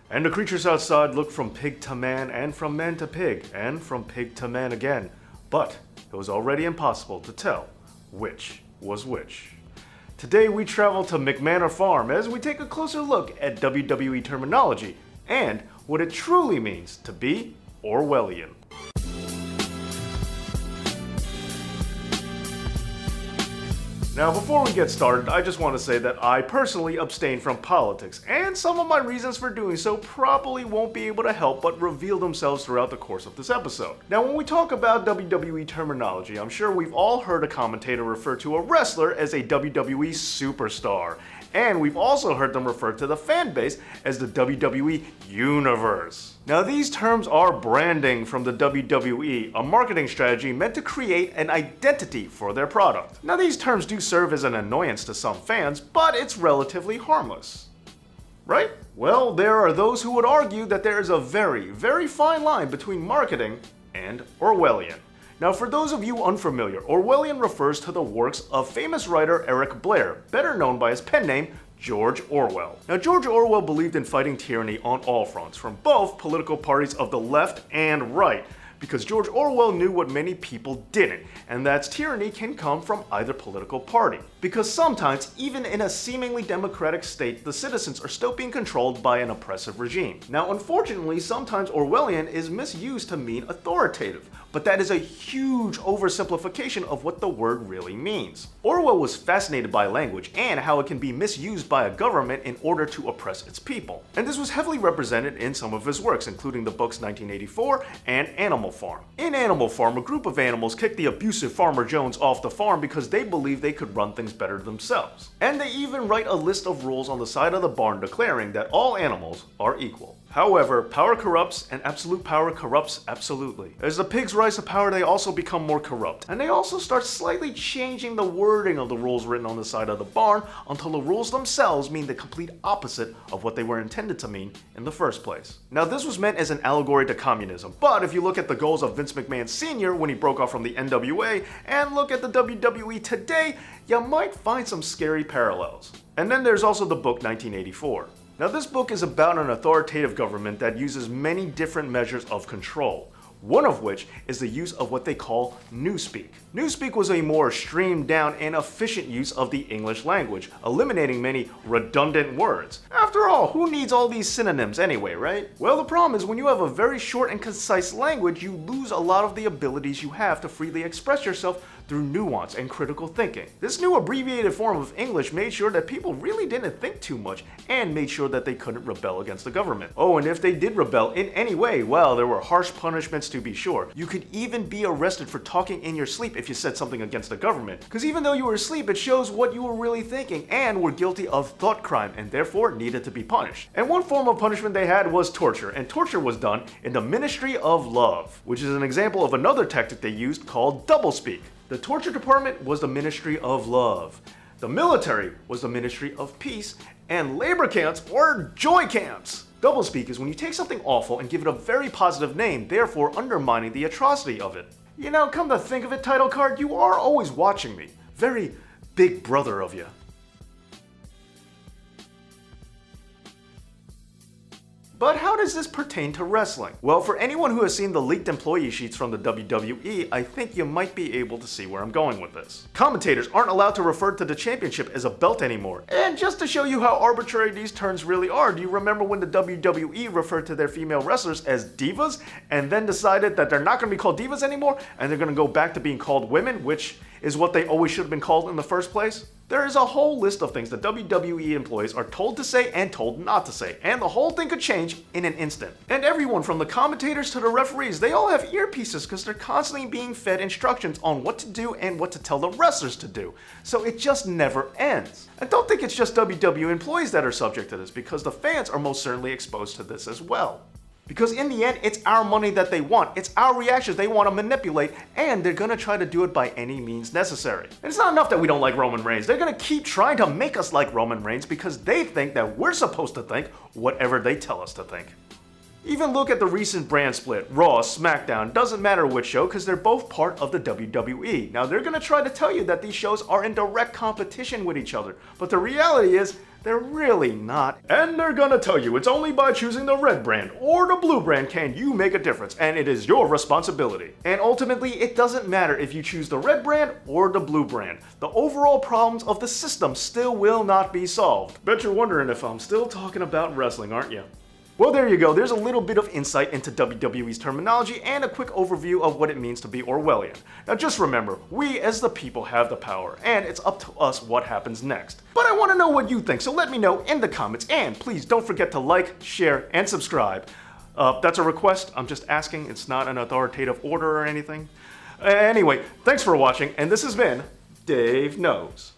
And the creatures outside looked from pig to man, and from man to pig, and from pig to man again. But it was already impossible to tell which was which. Today we travel to McMahon Farm as we take a closer look at WWE terminology and what it truly means to be Orwellian. Now, before we get started, I just want to say that I personally abstain from politics, and some of my reasons for doing so probably won't be able to help but reveal themselves throughout the course of this episode. Now, when we talk about WWE terminology, I'm sure we've all heard a commentator refer to a wrestler as a WWE superstar, and we've also heard them refer to the fan base as the WWE Universe. Now, these terms are branding from the WWE, a marketing strategy meant to create an identity for their product. Now, these terms do serve as an annoyance to some fans, but it's relatively harmless. Right? Well, there are those who would argue that there is a very, very fine line between marketing and Orwellian. Now, for those of you unfamiliar, Orwellian refers to the works of famous writer Eric Blair, better known by his pen name, George Orwell. Now, George Orwell believed in fighting tyranny on all fronts, from both political parties of the left and right, because George Orwell knew what many people didn't, and that's tyranny can come from either political party. Because sometimes, even in a seemingly democratic state, the citizens are still being controlled by an oppressive regime. Now, unfortunately, sometimes Orwellian is misused to mean authoritative, but that is a huge oversimplification of what the word really means. Orwell was fascinated by language and how it can be misused by a government in order to oppress its people. And this was heavily represented in some of his works, including the books 1984 and Animal Farm. In Animal Farm, a group of animals kicked the abusive Farmer Jones off the farm because they believed they could run things better themselves. And they even write a list of rules on the side of the barn declaring that all animals are equal. However, power corrupts, and absolute power corrupts absolutely. As the pigs rise to power, they also become more corrupt. And they also start slightly changing the wording of the rules written on the side of the barn until the rules themselves mean the complete opposite of what they were intended to mean in the first place. Now, this was meant as an allegory to communism, but if you look at the goals of Vince McMahon Sr. when he broke off from the NWA, and look at the WWE today, you might find some scary parallels. And then there's also the book 1984. Now, this book is about an authoritative government that uses many different measures of control, one of which is the use of what they call newspeak. Newspeak was a more streamed down and efficient use of the English language, eliminating many redundant words. After all, who needs all these synonyms anyway, right? Well, the problem is when you have a very short and concise language, you lose a lot of the abilities you have to freely express yourself through nuance and critical thinking. This new abbreviated form of English made sure that people really didn't think too much and made sure that they couldn't rebel against the government. Oh, and if they did rebel in any way, well, there were harsh punishments to be sure. You could even be arrested for talking in your sleep if you said something against the government. Because even though you were asleep, it shows what you were really thinking and were guilty of thought crime and therefore needed to be punished. And one form of punishment they had was torture, and torture was done in the Ministry of Love, which is an example of another tactic they used called doublespeak. The torture department was the Ministry of Love. The military was the Ministry of Peace, and labor camps were joy camps. Doublespeak is when you take something awful and give it a very positive name, therefore undermining the atrocity of it. You know, come to think of it, title card, you are always watching me. Very big brother of you. But how does this pertain to wrestling? Well, for anyone who has seen the leaked employee sheets from the WWE, I think you might be able to see where I'm going with this. Commentators aren't allowed to refer to the championship as a belt anymore. And just to show you how arbitrary these terms really are, do you remember when the WWE referred to their female wrestlers as divas and then decided that they're not going to be called divas anymore and they're going to go back to being called women, which is what they always should have been called in the first place? There is a whole list of things that WWE employees are told to say and told not to say, and the whole thing could change in an instant. And everyone from the commentators to the referees, they all have earpieces because they're constantly being fed instructions on what to do and what to tell the wrestlers to do. So it just never ends. I don't think it's just WWE employees that are subject to this, because the fans are most certainly exposed to this as well. Because in the end, it's our money that they want, it's our reactions they want to manipulate, and they're gonna try to do it by any means necessary. And it's not enough that we don't like Roman Reigns, they're gonna keep trying to make us like Roman Reigns because they think that we're supposed to think whatever they tell us to think. Even look at the recent brand split, Raw, SmackDown, doesn't matter which show because they're both part of the WWE. Now they're gonna try to tell you that these shows are in direct competition with each other, but the reality is, they're really not. And they're gonna tell you it's only by choosing the red brand or the blue brand can you make a difference, and it is your responsibility. And ultimately, it doesn't matter if you choose the red brand or the blue brand. The overall problems of the system still will not be solved. Bet you're wondering if I'm still talking about wrestling, aren't you? Well, there you go. There's a little bit of insight into WWE's terminology and a quick overview of what it means to be Orwellian. Now just remember, we as the people have the power, and it's up to us what happens next. But I want to know what you think, so let me know in the comments, and please don't forget to like, share, and subscribe. That's a request, I'm just asking, it's not an authoritative order or anything. Anyway, thanks for watching, and this has been Dave Knows.